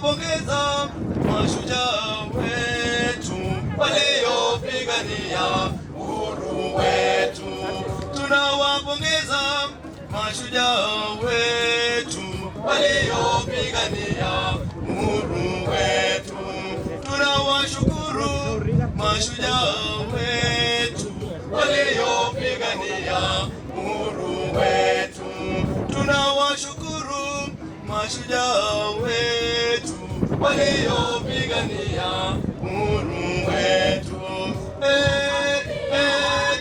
tunawapongeza mashujaa wetu waliopigania uhuru wetu. Tunawapongeza mashujaa wetu waliopigania uhuru wetu. Tunawashukuru mashujaa wetu waliopigania uhuru wetu. Tunawashukuru mashujaa wetu waliopigania uhuru wetu.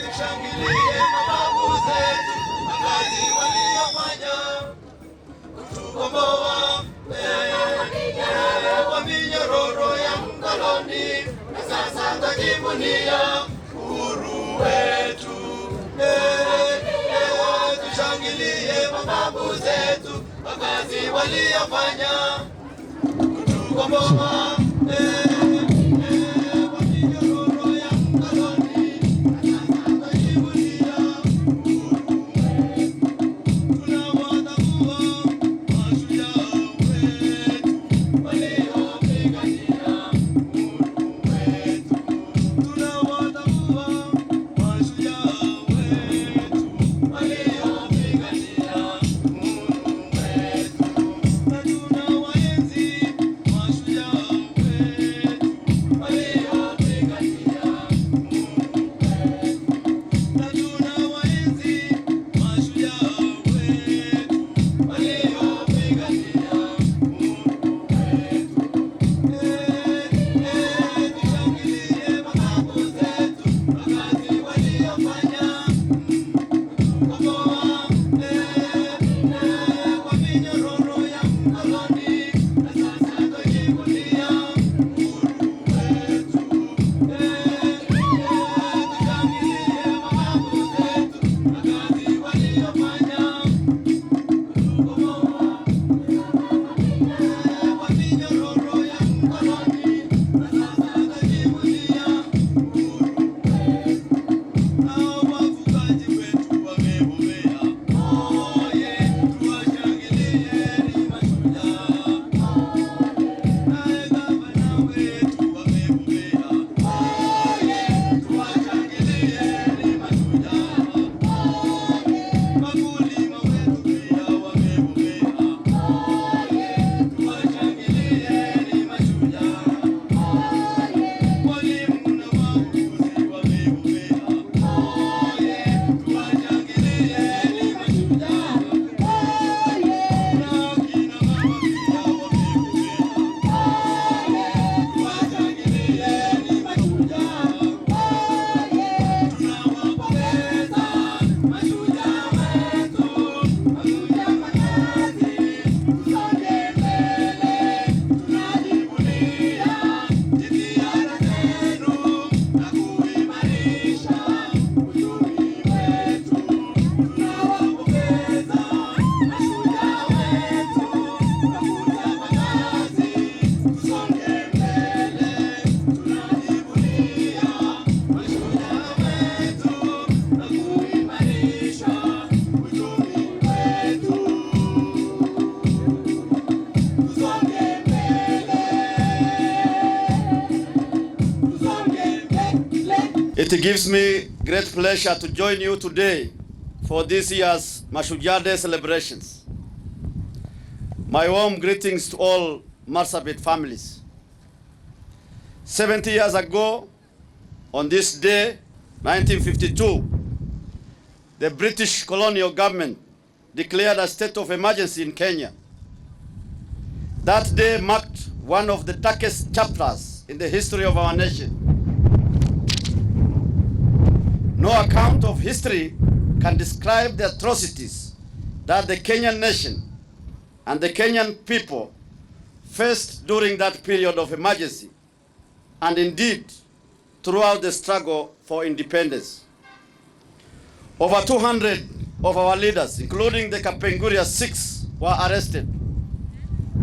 Tushangilie mababu zetu kwa kazi waliofanya kutukomboa kwa minyororo ya mkoloni, na sasa twajivunia uhuru wetu. Tushangilie mababu zetu kwa kazi waliofanya kutukomboa It gives me great pleasure to join you today for this year's Mashujaa Day celebrations. My warm greetings to all Marsabit families. 70 years ago, on this day, 1952, the British colonial government declared a state of emergency in Kenya. That day marked one of the darkest chapters in the history of our nation. No account of history can describe the atrocities that the Kenyan nation and the Kenyan people faced during that period of emergency, and indeed throughout the struggle for independence. Over 200 of our leaders, including the Kapenguria 6, were arrested.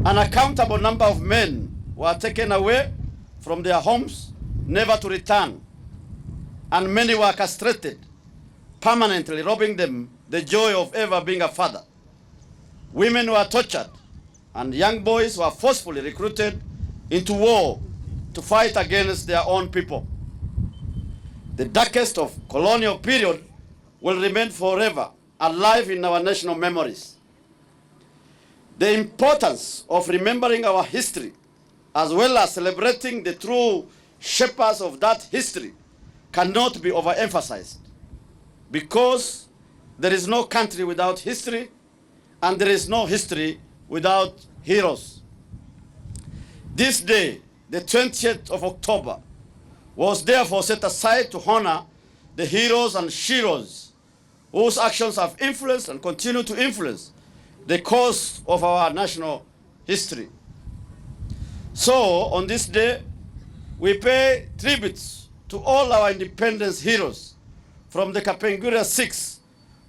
An uncountable number of men were taken away from their homes, never to return, and many were castrated, permanently robbing them the joy of ever being a father. Women were tortured and young boys were forcefully recruited into war to fight against their own people. The darkest of colonial period will remain forever alive in our national memories. The importance of remembering our history, as well as celebrating the true shapers of that history, cannot be overemphasized, because there is no country without history, and there is no history without heroes. This day, the 20th of October, was therefore set aside to honor the heroes and sheroes whose actions have influenced and continue to influence the course of our national history. So, on this day, we pay tributes to all our independence heroes from the Kapenguria 6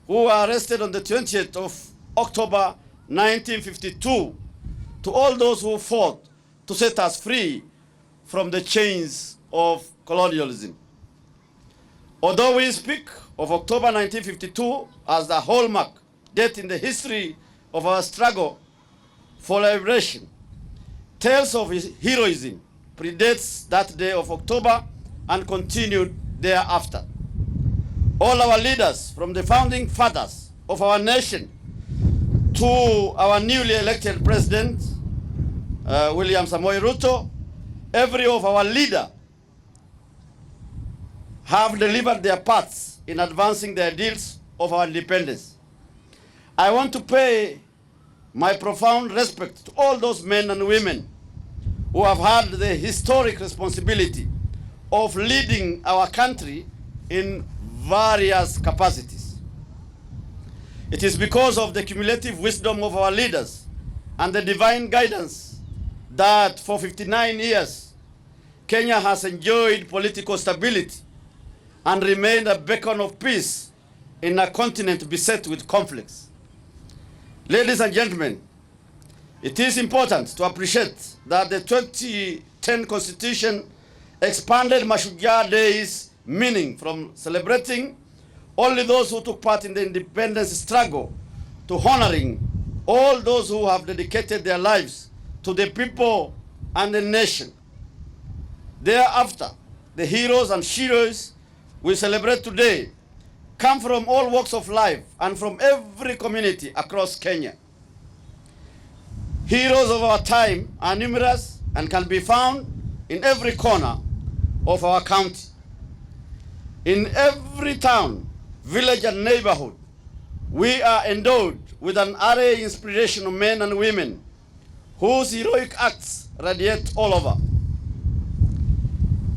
who were arrested on the 20th of October 1952, to all those who fought to set us free from the chains of colonialism. Although we speak of October 1952 as the hallmark date in the history of our struggle for liberation, tales of his heroism predates that day of October and continued thereafter. All our leaders, from the founding fathers of our nation to our newly elected president, William Samoei Ruto, every of our leader have delivered their parts in advancing the ideals of our independence. I want to pay my profound respect to all those men and women who have had the historic responsibility of leading our country in various capacities. It is because of the cumulative wisdom of our leaders and the divine guidance that for 59 years, Kenya has enjoyed political stability and remained a beacon of peace in a continent beset with conflicts. Ladies and gentlemen, it is important to appreciate that the 2010 Constitution expanded Mashujaa Day's meaning from celebrating only those who took part in the independence struggle to honoring all those who have dedicated their lives to the people and the nation. Thereafter, the heroes and sheroes we celebrate today come from all walks of life and from every community across Kenya. Heroes of our time are numerous and can be found in every corner of our county. In every town, village and neighborhood, we are endowed with an array of inspirational men and women whose heroic acts radiate all over.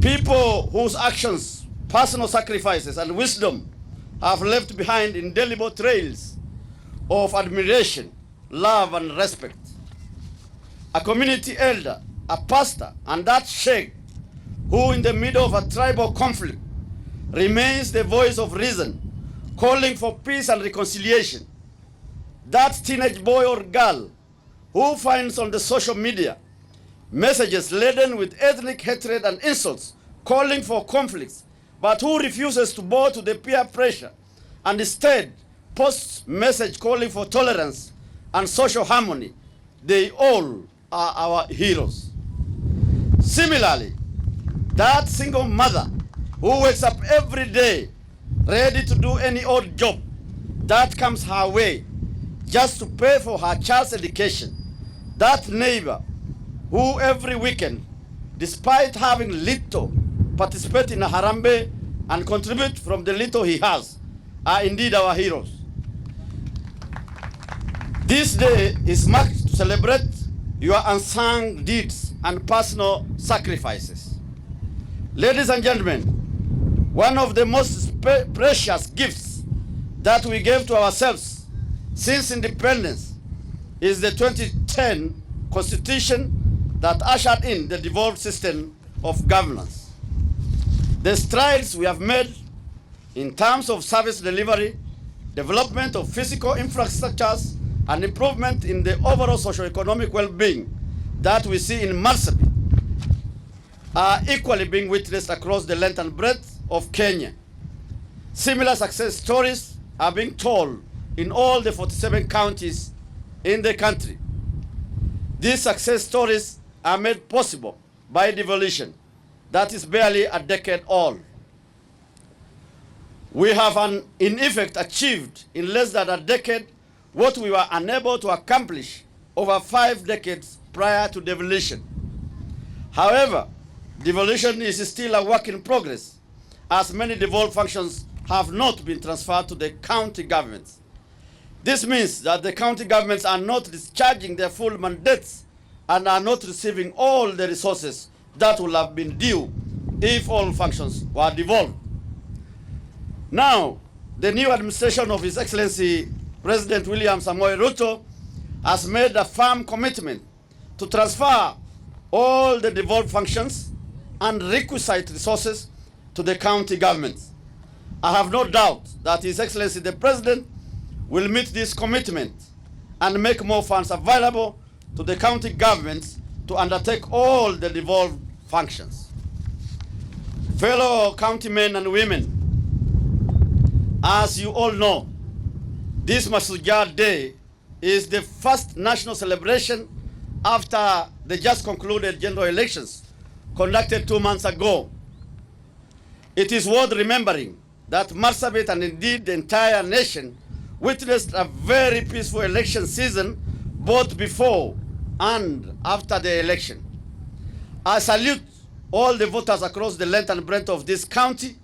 People whose actions, personal sacrifices, and wisdom have left behind indelible trails of admiration, love, and respect. A community elder, a pastor, and that sheikh who in the middle of a tribal conflict remains the voice of reason, calling for peace and reconciliation. That teenage boy or girl who finds on the social media messages laden with ethnic hatred and insults, calling for conflicts, but who refuses to bow to the peer pressure and instead posts message calling for tolerance and social harmony, they all are our heroes. Similarly, that single mother who wakes up every day ready to do any odd job that comes her way just to pay for her child's education, that neighbor who every weekend, despite having little, participate in a harambe and contribute from the little he has, are indeed our heroes. This day is marked to celebrate your unsung deeds and personal sacrifices. Ladies and gentlemen, one of the most precious gifts that we gave to ourselves since independence is the 2010 Constitution that ushered in the devolved system of governance. The strides we have made in terms of service delivery, development of physical infrastructures, and improvement in the overall socio-economic well-being that we see in Marsabit are equally being witnessed across the length and breadth of Kenya. Similar success stories are being told in all the 47 counties in the country. These success stories are made possible by devolution that is barely a decade old. We have, in effect, achieved in less than a decade what we were unable to accomplish over 5 decades prior to devolution. However, devolution is still a work in progress, as many devolved functions have not been transferred to the county governments. This means that the county governments are not discharging their full mandates and are not receiving all the resources that would have been due if all functions were devolved. Now, the new administration of His Excellency President William Samoei Ruto has made a firm commitment to transfer all the devolved functions and requisite resources to the county governments. I have no doubt that His Excellency the President will meet this commitment and make more funds available to the county governments to undertake all the devolved functions. Fellow county men and women, as you all know, this Mashujaa Day is the first national celebration after the just concluded general elections conducted 2 months ago. It is worth remembering that Marsabit and indeed the entire nation witnessed a very peaceful election season both before and after the election. I salute all the voters across the length and breadth of this county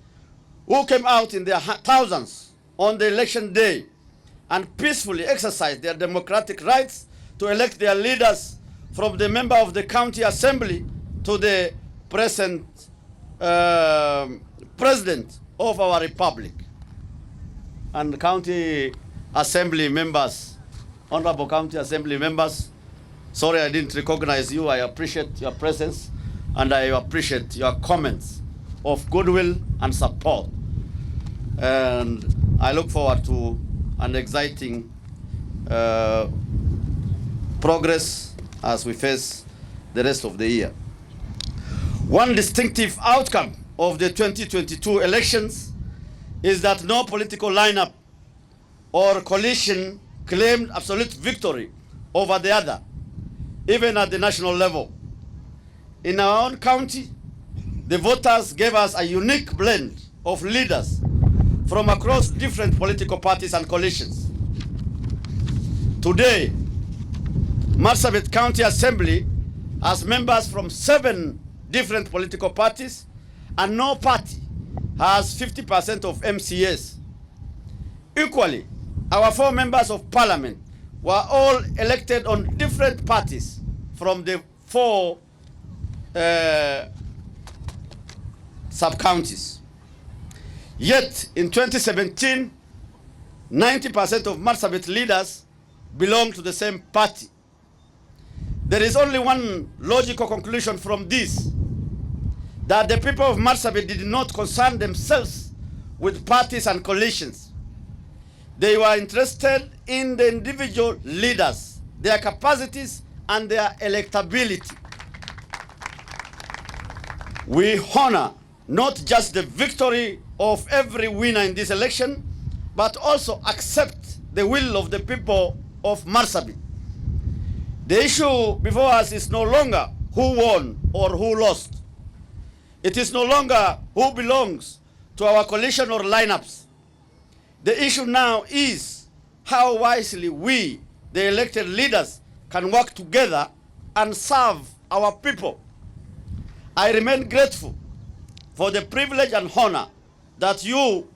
who came out in their thousands on the election day and peacefully exercised their democratic rights to elect their leaders from the member of the county assembly to the present president of our republic. And county assembly members, honorable county assembly members, sorry I didn't recognize you. I appreciate your presence and I appreciate your comments of goodwill and support. And I look forward to an exciting progress as we face the rest of the year. One distinctive outcome of the 2022 elections is that no political lineup or coalition claimed absolute victory over the other, even at the national level. In our own county, the voters gave us a unique blend of leaders from across different political parties and coalitions. Today, Marsabit County Assembly has members from 7 different political parties, and no party has 50% of MCAs. Equally, our 4 members of parliament were all elected on different parties from the 4 sub-counties. Yet, in 2017, 90% of Marsabit leaders belong to the same party. There is only one logical conclusion from this, that the people of Marsabit did not concern themselves with parties and coalitions. They were interested in the individual leaders, their capacities, and their electability. We honor not just the victory of every winner in this election, but also accept the will of the people of Marsabit. The issue before us is no longer who won or who lost. It is no longer who belongs to our coalition or lineups. The issue now is how wisely we, the elected leaders, can work together and serve our people. I remain grateful for the privilege and honor that you,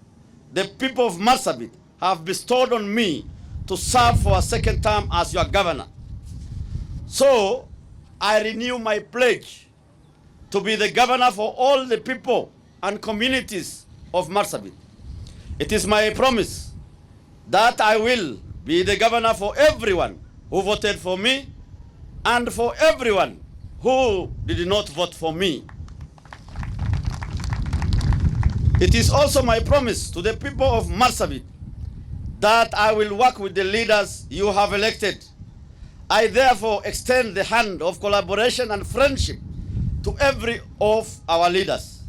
the people of Marsabit, have bestowed on me to serve for a second term as your governor. So, I renew my pledge to be the governor for all the people and communities of Marsabit. It is my promise that I will be the governor for everyone who voted for me and for everyone who did not vote for me. It is also my promise to the people of Marsabit that I will work with the leaders you have elected. I therefore extend the hand of collaboration and friendship to every of our leaders.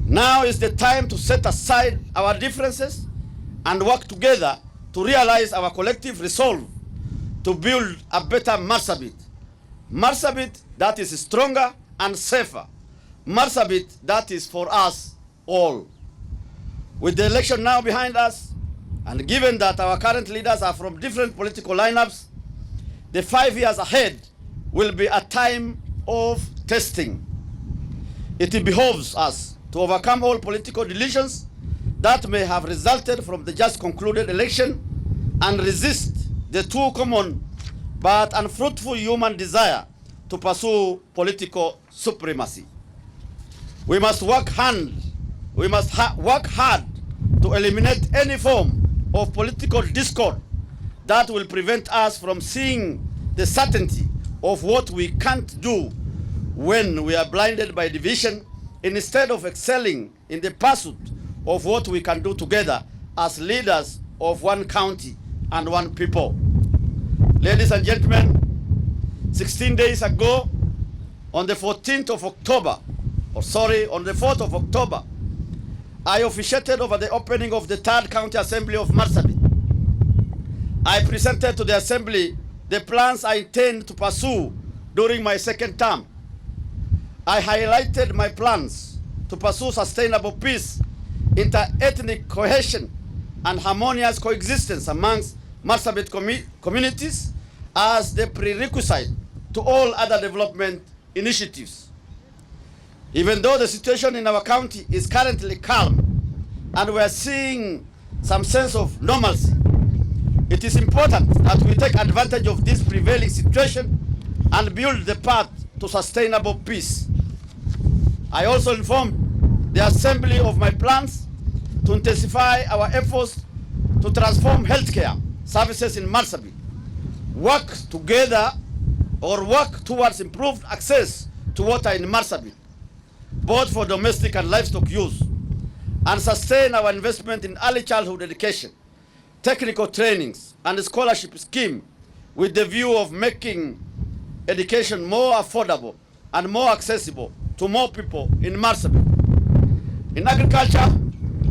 Now is the time to set aside our differences and work together to realize our collective resolve to build a better Marsabit. Marsabit that is stronger and safer. Marsabit that is for us all. With the election now behind us, and given that our current leaders are from different political lineups, the 5 years ahead will be a time of testing. It behoves us to overcome all political delusions that may have resulted from the just concluded election and resist the too common but unfruitful human desire to pursue political supremacy. We must work hard to eliminate any form of political discord that will prevent us from seeing the certainty of what we can't do when we are blinded by division, instead of excelling in the pursuit of what we can do together as leaders of one county and one people. Ladies and gentlemen, 16 days ago, on the 14th of October, on the 4th of October, I officiated over the opening of the 3rd County Assembly of Marsabit. I presented to the Assembly the plans I intend to pursue during my 2nd term. I highlighted my plans to pursue sustainable peace, inter-ethnic cohesion, and harmonious coexistence amongst Marsabit communities as the prerequisite to all other development initiatives. Even though the situation in our county is currently calm and we are seeing some sense of normalcy, it is important that we take advantage of this prevailing situation and build the path to sustainable peace. I also informed the Assembly of my plans to intensify our efforts to transform healthcare services in Marsabit, work towards improved access to water in Marsabit, both for domestic and livestock use, and sustain our investment in early childhood education, technical trainings, and scholarship scheme with the view of making education more affordable and more accessible to more people in Marsabit. In agriculture,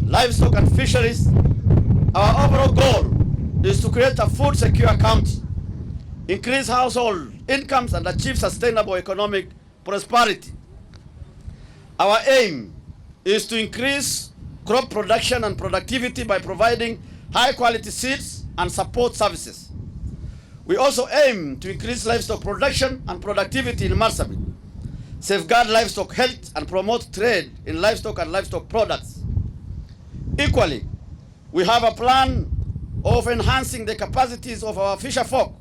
livestock, and fisheries, our overall goal is to create a food secure county, increase household incomes, and achieve sustainable economic prosperity. Our aim is to increase crop production and productivity by providing high-quality seeds and support services. We also aim to increase livestock production and productivity in Marsabit, safeguard livestock health, and promote trade in livestock and livestock products. Equally, we have a plan of enhancing the capacities of our fisher folk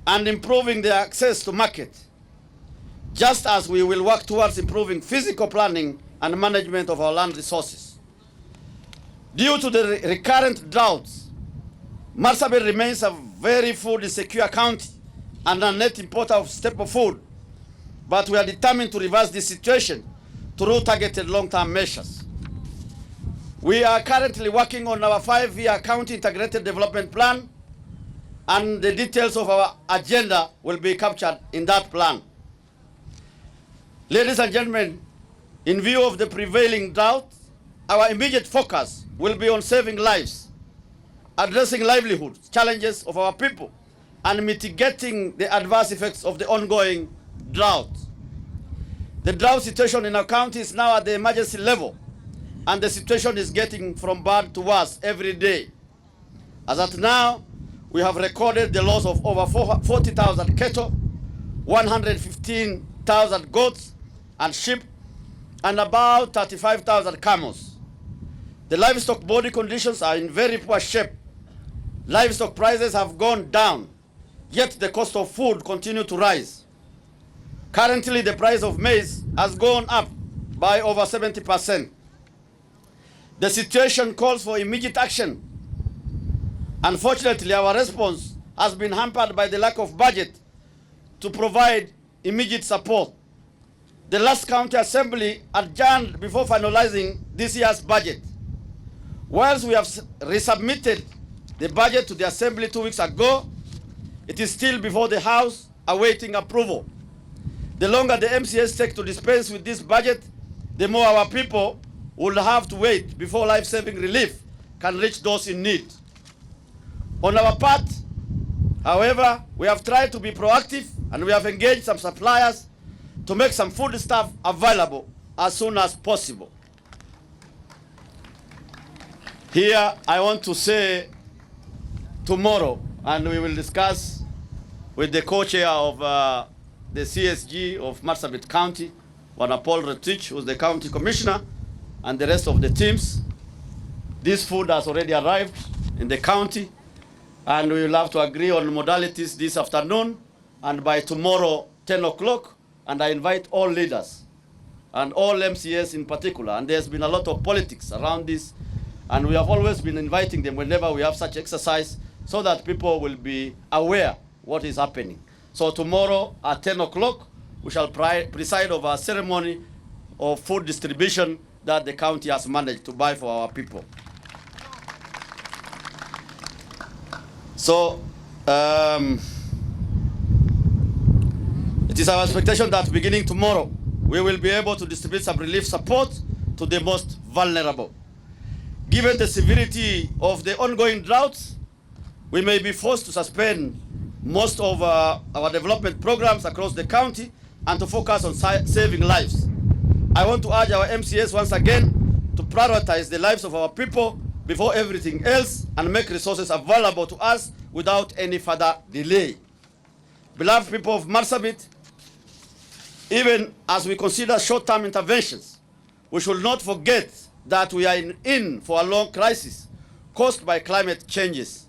and improving their access to market, just as we will work towards improving physical planning and management of our land resources. Due to the recurrent droughts, Marsabit remains a very food insecure county and a net importer of staple food, but we are determined to reverse this situation through targeted long-term measures. We are currently working on our 5-year county integrated development plan, and the details of our agenda will be captured in that plan. Ladies and gentlemen, in view of the prevailing drought, our immediate focus will be on saving lives, addressing livelihood challenges of our people, and mitigating the adverse effects of the ongoing drought. The drought situation in our county is now at the emergency level, and the situation is getting from bad to worse every day. As at now, we have recorded the loss of over 40,000 cattle, 115,000 goats and sheep, and about 35,000 camels. The livestock body conditions are in very poor shape. Livestock prices have gone down, yet the cost of food continues to rise. Currently, the price of maize has gone up by over 70%. The situation calls for immediate action. Unfortunately, our response has been hampered by the lack of budget to provide immediate support. The last county assembly adjourned before finalizing this year's budget. Whilst we have resubmitted the budget to the assembly 2 weeks ago, it is still before the House awaiting approval. The longer the MCAs take to dispense with this budget, the more our people will have to wait before life-saving relief can reach those in need. On our part, However, we have tried to be proactive and we have engaged some suppliers to make some food stuff available as soon as possible. Here, I want to say tomorrow, and we will discuss with the co-chair of the CSG of Marsabit County, Wana Paul Retich, who's the county commissioner, and the rest of the teams. This food has already arrived in the county, and we will have to agree on modalities this afternoon, and by tomorrow, 10 o'clock, and I invite all leaders, and all MCS in particular, and there's been a lot of politics around this, and we have always been inviting them whenever we have such exercise, so that people will be aware what is happening. So tomorrow at 10 o'clock, we shall preside over a ceremony of food distribution that the county has managed to buy for our people. So it is our expectation that beginning tomorrow, we will be able to distribute some relief support to the most vulnerable. Given the severity of the ongoing droughts, we may be forced to suspend most of our development programs across the county and to focus on saving lives. I want to urge our MCS once again to prioritize the lives of our people before everything else and make resources available to us without any further delay. Beloved people of Marsabit, even as we consider short-term interventions, we should not forget that we are in for a long crisis caused by climate changes.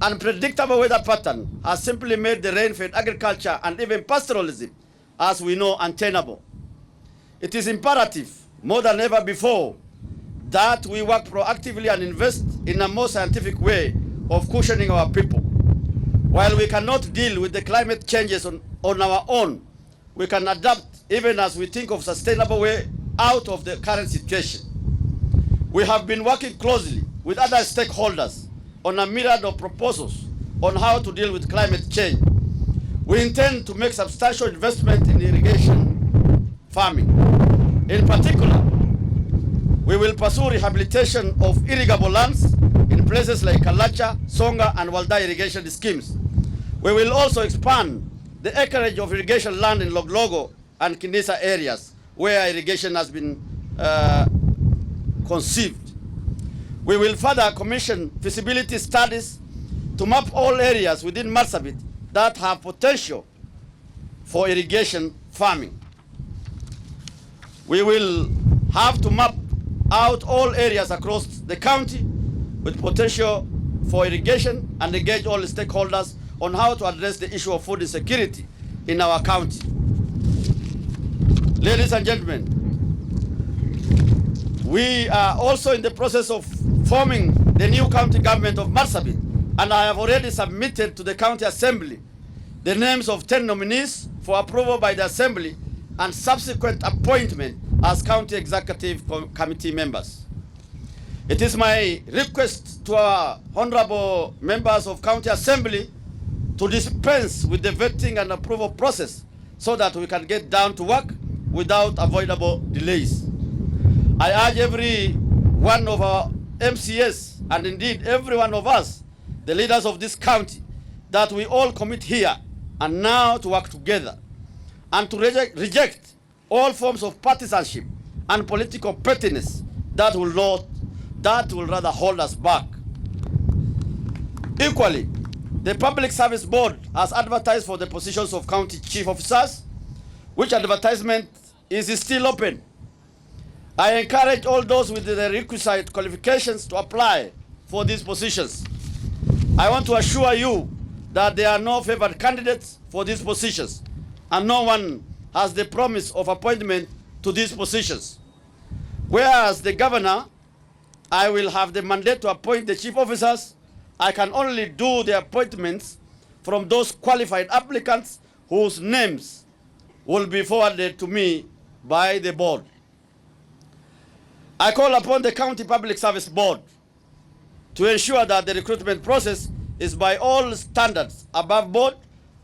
Unpredictable weather pattern has simply made the rain-fed agriculture and even pastoralism, as we know, untenable. It is imperative, more than ever before, that we work proactively and invest in a more scientific way of cushioning our people. While we cannot deal with the climate changes on our own, we can adapt even as we think of sustainable way out of the current situation. We have been working closely with other stakeholders on a myriad of proposals on how to deal with climate change. We intend to make substantial investment in irrigation farming. In particular, we will pursue rehabilitation of irrigable lands in places like Kalacha, Songa, and Walda irrigation schemes. We will also expand the acreage of irrigation land in Loglogo and Kinisa areas where irrigation has been conceived. We will further commission feasibility studies to map all areas within Marsabit that have potential for irrigation farming. We will have to map out all areas across the county with potential for irrigation and engage all stakeholders on how to address the issue of food insecurity in our county. Ladies and gentlemen, we are also in the process of forming the new county government of Marsabit, and I have already submitted to the county assembly the names of 10 nominees for approval by the assembly and subsequent appointment as county executive committee members. It is my request to our honorable members of county assembly to dispense with the vetting and approval process so that we can get down to work without avoidable delays. I urge every one of our MCS and indeed every one of us, the leaders of this county, that we all commit here and now to work together and to reject all forms of partisanship and political pettiness that will rather hold us back. Equally, the Public Service Board has advertised for the positions of county chief officers, which advertisement is still open. I encourage all those with the requisite qualifications to apply for these positions. I want to assure you that there are no favored candidates for these positions, and no one has the promise of appointment to these positions. Whereas the governor, I will have the mandate to appoint the chief officers, I can only do the appointments from those qualified applicants whose names will be forwarded to me by the board. I call upon the County Public Service Board to ensure that the recruitment process is by all standards above board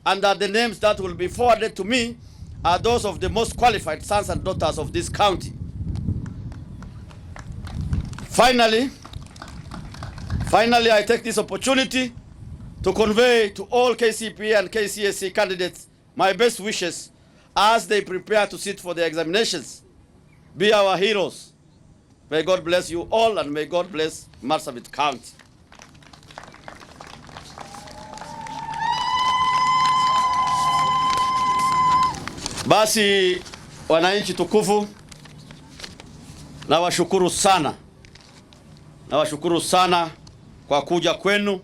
and that the names that will be forwarded to me are those of the most qualified sons and daughters of this county. Finally, I take this opportunity to convey to all KCPE and KCSE candidates my best wishes as they prepare to sit for their examinations. Be our heroes. May God bless you all, and may God bless Marsabit County. Basi wananchi tukufu, nawashukuru sana. Nawashukuru sana kwa kuja kwenu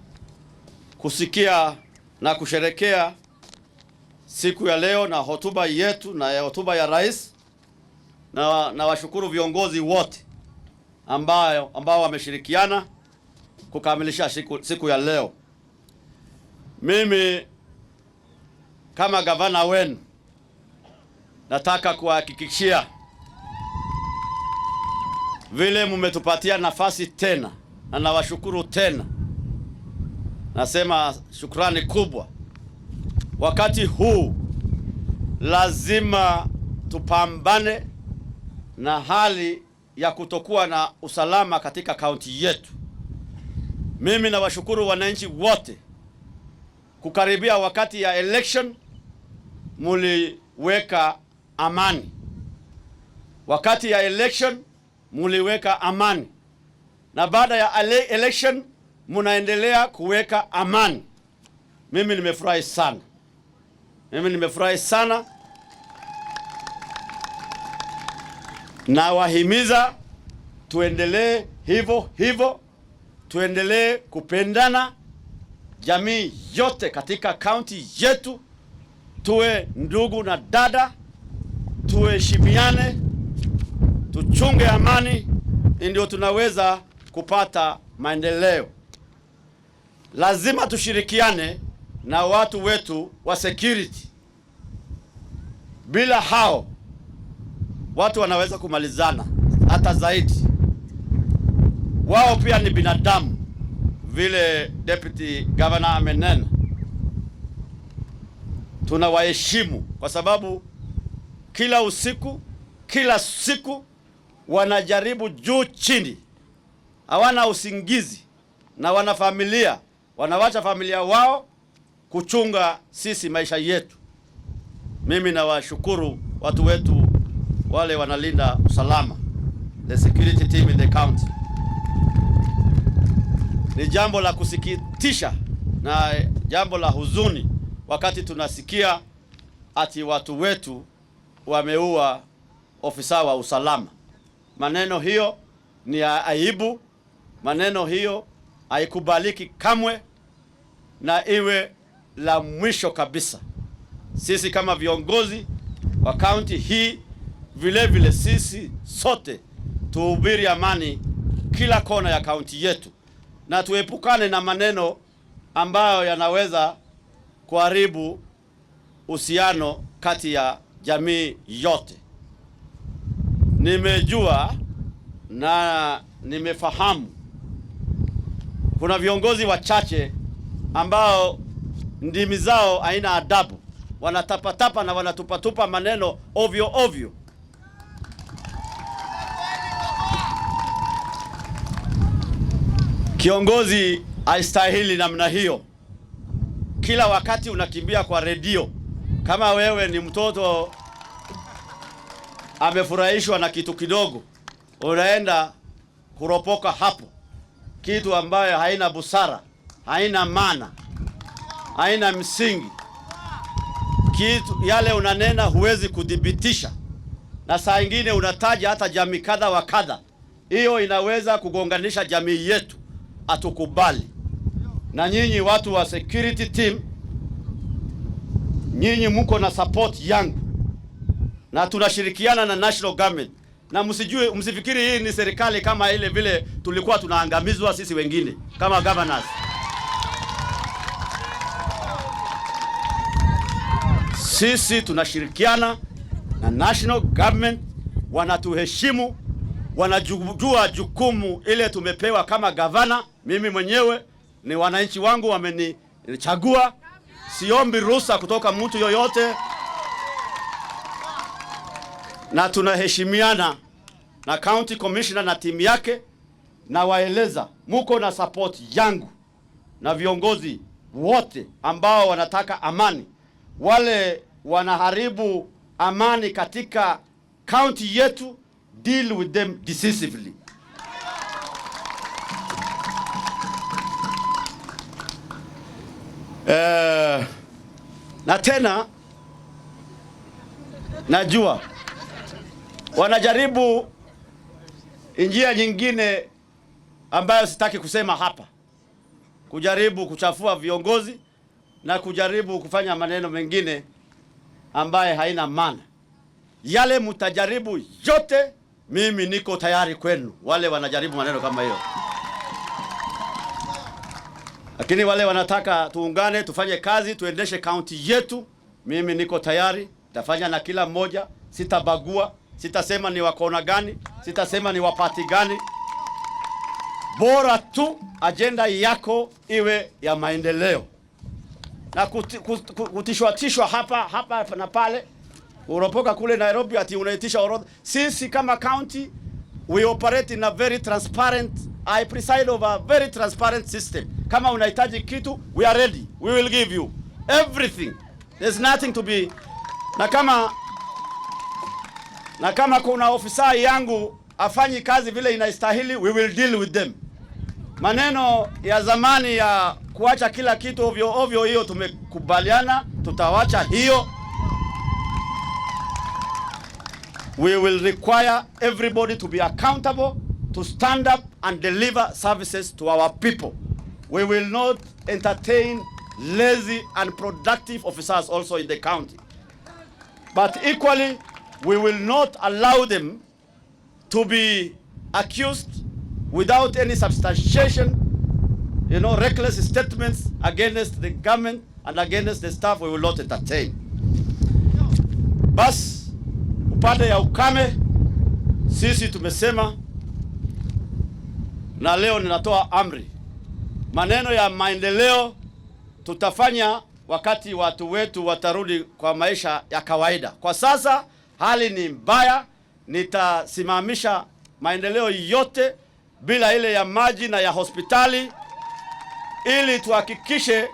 kusikia na kusherekea siku ya leo na hotuba yetu na ya hotuba ya rais. Na washukuru viongozi wote ambao wameshirikiana kukamilisha siku ya leo. Mimi kama gavana wenu nataka kuhakikishia vile mmetupatia nafasi tena, na nawashukuru tena. Nasema shukrani kubwa. Wakati huu lazima tupambane na hali ya kutokuwa na usalama katika kaunti yetu. Mimi nawashukuru wananchi wote. Kukaribia wakati ya election, muliweka amani. Wakati ya election muliweka amani, na baada ya election munaendelea kuweka amani. Mimi nimefurahi sana. Na wahimiza tuendelee hivyo, tuendelee kupendana, jamii yote katika kaunti yetu, tuwe ndugu na dada, tuheshimiane, tuchunge amani, ndio tunaweza kupata maendeleo. Lazima tushirikiane na watu wetu wa security. Bila hao watu wanaweza kumalizana hata zaidi. Wao pia ni binadamu vile Deputy Governor amenena. Tunawaheshimu kwa sababu kila siku wanajaribu juu chini. Hawana usingizi na wana familia. Wanawacha familia wao kuchunga sisi maisha yetu. Mimi nawashukuru watu wetu wale wanalinda usalama, the security team in the county. Ni jambo la kusikitisha na jambo la huzuni wakati tunasikia ati watu wetu wameua ofisa wa usalama. Maneno hiyo ni aibu. Maneno hiyo haikubaliki kamwe, na iwe la mwisho kabisa. Sisi kama viongozi wa kaunti hii vile sisi sote tuhubiri amani kila kona ya kaunti yetu, na tuepukane na maneno ambayo yanaweza kuharibu uhusiano kati ya jamii yote. Nimejua na nimefahamu kuna viongozi wachache ambao ndimi zao haina adabu, wanatapatapa na wanatupatupa maneno ovyo. Kiongozi haistahili namna hiyo. Kila wakati unakimbia kwa redio. Kama wewe ni mtoto amefurahishwa na kitu kidogo, unaenda kuropoka hapo kitu ambayo haina busara, haina maana, haina msingi. Kitu yale unanena huwezi kudhibitisha, na saa nyingine unataja hata jamii kadha wa kadha. Hiyo inaweza kugonganisha jamii yetu. Atukubali. Na nyinyi watu wa security team, nyinyi mko na support yangu, na tunashirikiana na national government. Na msifikiri hii ni serikali kama ile vile tulikuwa tunaangamizwa sisi wengine kama governors. Sisi tunashirikiana na national government, wanatuheshimu, wanajua jukumu ile tumepewa kama gavana. Mimi mwenyewe ni wananchi wangu wamenichagua, siombi ruhusa kutoka mtu yoyote, na tunaheshimiana na county commissioner na timu yake, na waeleza muko na support yangu na viongozi wote ambao wanataka amani, wale wanaharibu amani katika county yetu, deal with them decisively. Na tena najua wanajaribu njia nyingine ambayo sitaki kusema hapa, kujaribu kuchafua viongozi na kujaribu kufanya maneno mengine ambaye haina maana. Yale mtajaribu yote, mimi niko tayari kwenu, wale wanajaribu maneno kama hiyo. Lakini wale wanataka tuungane, tufanye kazi, tuendeshe county yetu, mimi niko tayari, tafanya na kila mmoja, sitabagua, sitasema ni wakona gani, sitasema ni wapati gani. Bora tu agenda yako iwe ya maendeleo. Na kutishwa hapa na pale, uropoka kule Nairobi ati unaitisha orodha. Sisi kama county, we operate in a very transparent, I preside over a very transparent system. Kama unahitaji kitu, we are ready. We will give you everything. There's nothing to be. Na kama kuna ofisa yangu afanyi kazi vile inastahili, we will deal with them. Maneno ya zamani ya kuacha kila kitu ovyo ovyo, hiyo tumekubaliana, tutawacha hiyo. We will require everybody to be accountable, to stand up and deliver services to our people. We will not entertain lazy and unproductive officers also in the county. But equally, we will not allow them to be accused without any substantiation, reckless statements against the government and against the staff. We will not entertain. Bas, upande ya ukame, sisi tumesema, na leo ninatoa amri, maneno ya maendeleo tutafanya wakati watu wetu watarudi kwa maisha ya kawaida. Kwa sasa hali ni mbaya, nitasimamisha maendeleo yote bila ile ya maji na ya hospitali, ili tuhakikishe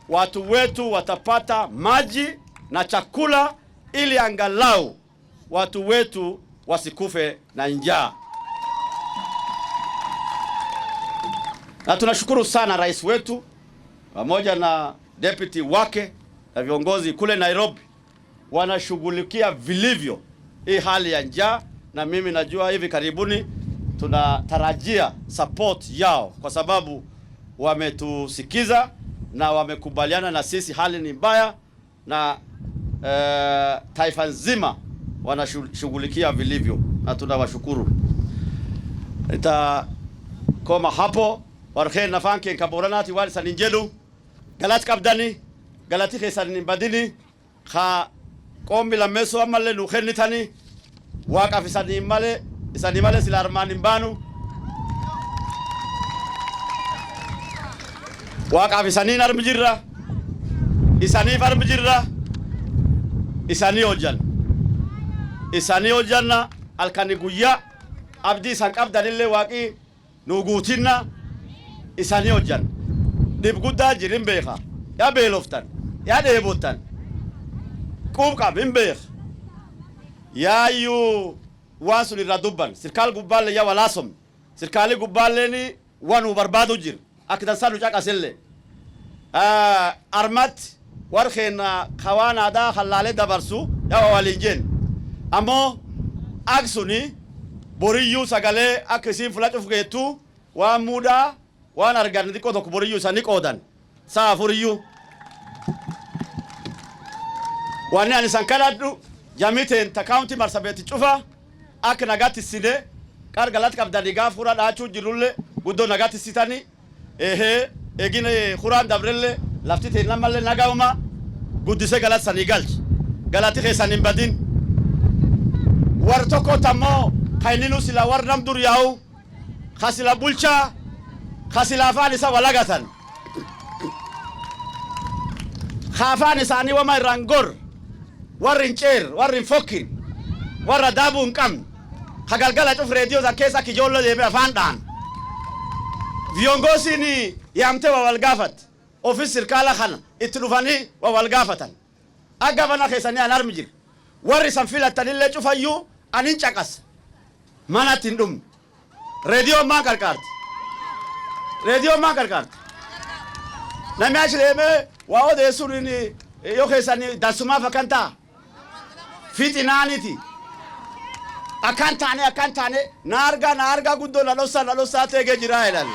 watu wetu watapata maji na chakula, ili angalau watu wetu wasikufe na njaa. Na tunashukuru sana rais wetu pamoja na deputy wake na viongozi kule Nairobi, wanashughulikia vilivyo hii hali ya njaa, na mimi najua hivi karibuni tunatarajia support yao, kwa sababu wametusikiza na wamekubaliana na sisi hali ni mbaya, na taifa nzima wanashughulikia vilivyo, na tunawashukuru. Nitakoma hapo. Warkhen nafanke kaboranati wali saninjelu galat kabdani galati khesan badini kha qombi la meso amalle nu khenitani waqa fi isani male silarmani banu waqa fi sanin armjirra isani farmjirra isani ojanna alkaniguya abdi sankabdanille waqi nugutinna isani ojan dibgudda jirin beekha ya beeloftan ya deebotan qubqa bin beekh ya yu wasul radubban sirkal gubbal ya walasom sirkali gubballeni wanu barbadu jir akdan salu jaqaselle armat warkhena khawana da khalale dabarsu ya walinjen amo aksuni boriyu sagale aksin fulatu fugetu wa muda wana arganti ko to boriyu sanikodan sa furiyu wani ani sankaladu jamiten ta county Marsabit chufa ak nagati side kar galat kabdani gafura da chu jirulle gudo nagati sitani egine khuran dabrelle laftite namalle nagauma gudise galat sanigalch galati khesanin badin wartoko tamo khaininu sila warnam dur yaw khasila bulcha khasila fani sa walagatan khafani sani wa mai rangor warin cher warin fokin warra dabun kam hagalgala tu radio za kesa kijolo lebe afandan viongozi ni yamte wa walgafat ofis sirkala khana itti dhufanii wal gaafatan aga bana keessanii an armi jira warri san filatanillee cufayyu anin caqas manatin dhum radio maan qarqaarti namni ashreeme waa odeessuun yoo keessanii dansumaa fakkantaa fitinaaniti akan taane naarga guddoo lalossaa teegee jiraa jedhan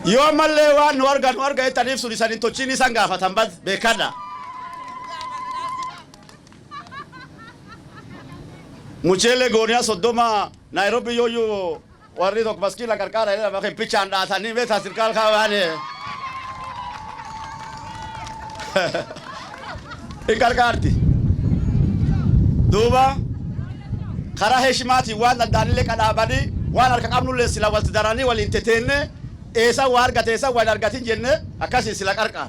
yoo mallee waan nu arga ettaniif sun isanin tochiin isan gaafatan bad beekadha mucheele gooniyaa soddoma Nairobi yoo warri tokko maskila qarqara jedhama kan pichaan dhaatanii beeta sirkaal kaawaane qarqaarti duuba karaa heshimaatiin waan daddaanillee qadhaabanii waan harka qabnullee sila walti daranii waliin teteenne eessa waa argate eessa waa argatin jenne akkasii sila qarqaar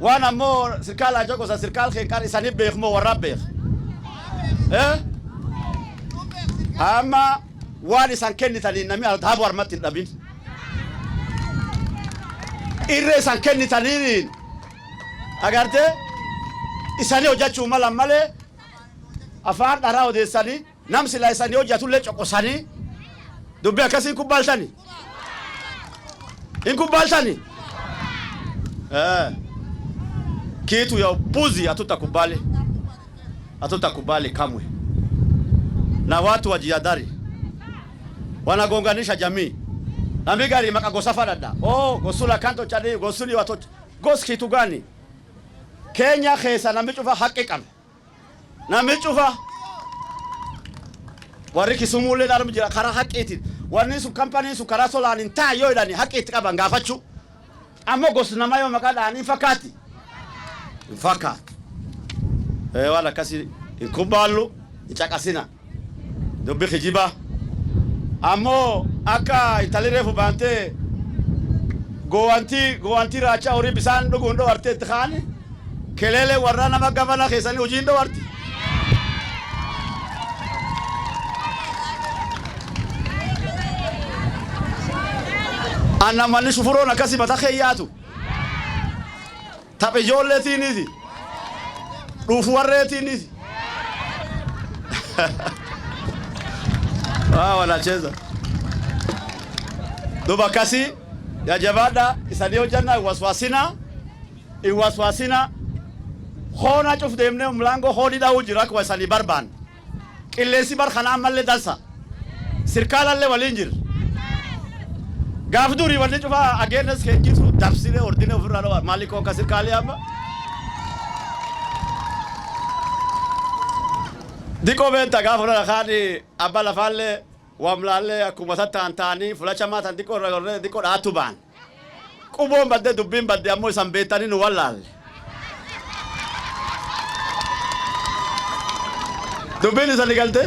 waan ammoo sirkaalaa jogosa sirkaal keenqar isanii beekmoo warra beek amma waan isan kennitanii namni aldaabu harmatti hin dhabin irree isan kennitanii agarte isanii hojjachuu malan malee afaan dharaa odeessanii nam sila isanii hojjatullee coqosanii dubbii akkasii hin kubbaltani kitu ya upuzi hatutakubali kamwe na watu wajihadhari wanagonganisha jamii na migari makagosafa dada gosula kanto chadi gosuli watoto gos kitu gani Kenya khesa na michufa haki kam na michufa warri kisumule darum jira kara hakiti warni su company su kara solan inta yo idani hakiti kaba ngafachu amo gos na mayo makada ni fakati wala kasi ikubalu ichakasina dobi khijiba amo aka italirefu bante gowanti racha ori bisan dugundo arte tkhani kelele warana magavana khesani ujindo warti ana mani shufurona kasi batakhiyatu tabe jolleti nizi dufu warreti nizi wanacheza duba kasi ya jabada isadio jana iwaswasina khona chuf demne mlango khodi da ujira kwa sali barban qillesi bar khana malle dalsa sirkala le walinjir gafduri wali chufa against kenjisu tafsire ordine ofralo maliko ka sirkali amba diko benta gafura khadi abala falle wamlalle akumatata antani fulacha mata diko atuban kubo mbade dubin bade amo sambetani no walal dubin saligalte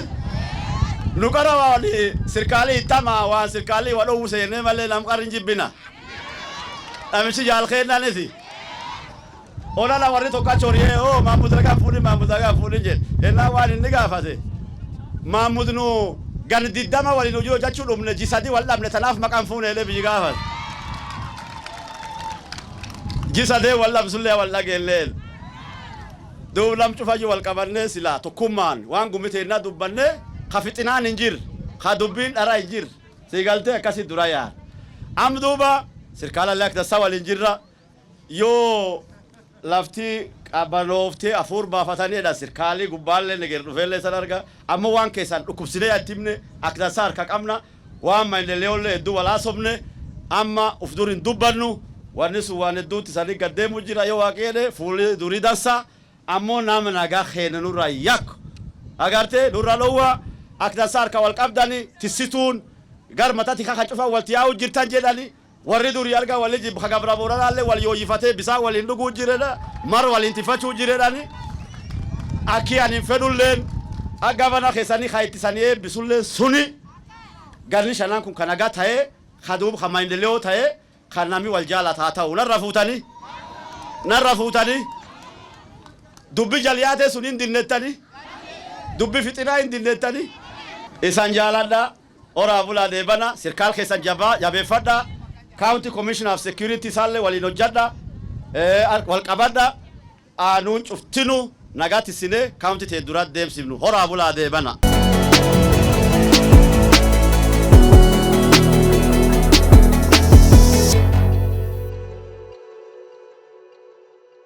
nukara wali sirkali tama wa sirkali wado usene male nam qarinji bina amishi jal khairna nesi ona la warri to kachoriye mamudaga funi je ena wali niga fase mamudnu gan diddama wali no jachu dumne jisadi walla amne tanaf makam fune le biga fas jisade walla bisulle walla gelel do lam tufaji wal kabarne sila to kuman wangu mite na dubbanne khafitina injir khadubin ara injir sigalte kasi duraya amduba sirkala lak da sawal injirra yo lafti abanofte afur bafatani da sirkali guballe neger duvelle sanarga amma wan kesan dukubside yatimne akdasar kakamna wa maendeleo le du wala sobne amma ufdurin dubbannu wanisu wanedu tisani gademu jira yo wakede fuli duridasa ammo namna ga khenenu rayak agarte duralowa akdasar ka wal qabdani tisitun gar matati ka khachufa waltiyaw jirtan jedali warri duri alga waliji khagabra borale wal yoyifate bisa wal indugu jireda mar wal intifachu jiredani akiani fedullen agavana khesani khaitisani bisulle suni garni shanan kun kanaga tae khadub khamaindeleo tae khanami wal jala tata narafutani dubbi jaliyate sunin dinnetani dubbi fitina indinnetani isan jalada Ora bula deebana sirkal keessan jabaa jabeeffadha. County Commissioner of Security salle waliin hojjadha. Wal qabadha. Aanuun cuftinu nagaatti sine county tee dura deemsifnu. Ora bula deebana.